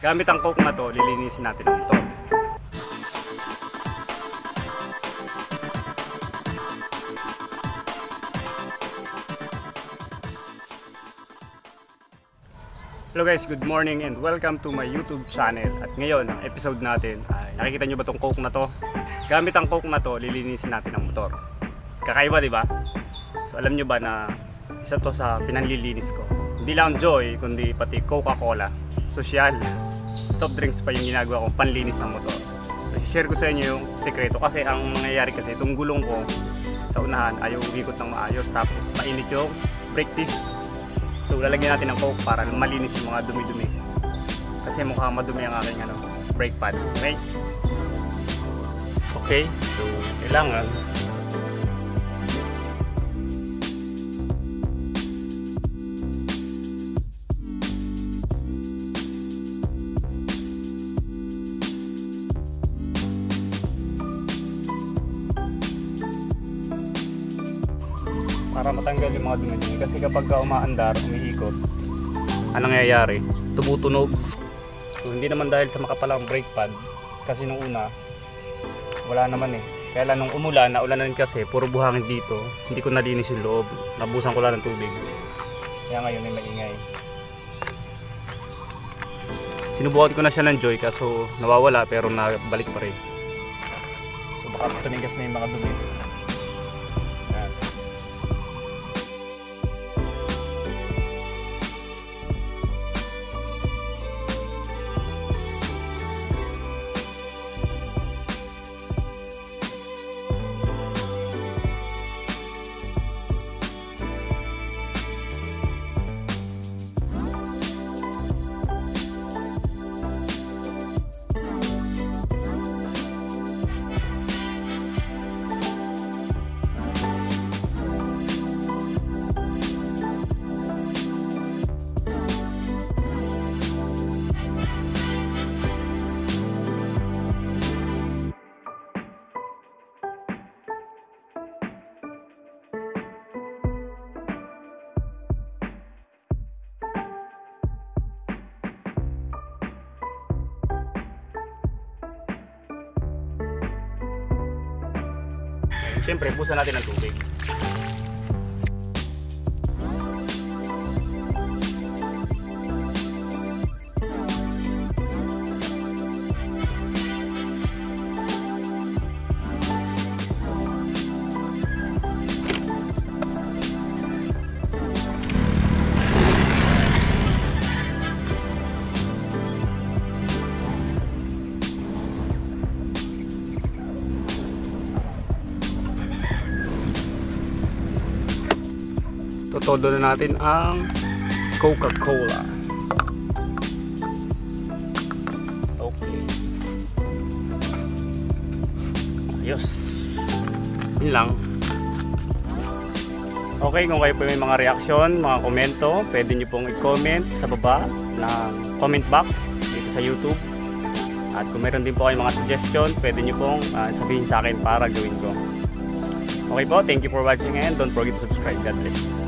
Gamit ang coke na to, lilinisin natin ang motor. Hello guys, good morning and welcome to my YouTube channel. At ngayon, ang episode natin ay, nakikita nyo ba itong coke na to? Gamit ang coke na to, lilinisin natin ang motor. Kakaiba, di ba? So alam nyo ba na isa to sa pinanlilinis ko? Hindi lang Joy, kundi pati Coca-Cola, social, soft drinks pa yung ginagawa kong panlinis ng motor. So share ko sa inyo yung sekreto kasi ang mangyayari kasi itong gulong ko sa unahan ayaw umikot ng maayos, tapos mainit yung brake disc. So lalagyan natin ng coke para malinis yung mga dumi-dumi. Kasi mukhang madumi ang aking brake pad. Okay? Okay, so kailangan para matanggal yung mga dumi-dumi. Kasi kapag umaandar, umiikot, anong nangyayari? Tumutunog. So hindi naman dahil sa makapalang brake pad, kasi nung una wala naman eh. Kaya lang nung umulan, naulanan kasi puro buhangin dito, hindi ko nalinis yung loob, nabusan ko lang ng tubig, kaya ngayon ay maingay. Sinubukan ko na siya ng Joy kaso nawawala, pero nabalik pa rin. So baka tumigas na yung mga dumi. Siyempre, busan natin ng tubig. Todo na natin ang Coca-Cola. Okay. Ayos. Yun lang. Okay, kung kayo po may mga reaksyon, mga komento, pwede nyo pong i-comment sa baba ng comment box dito sa YouTube. At kung meron din po kayong mga suggestion, pwede nyo pong sabihin sa akin para gawin ko. Okay po, thank you for watching and don't forget to subscribe. God bless.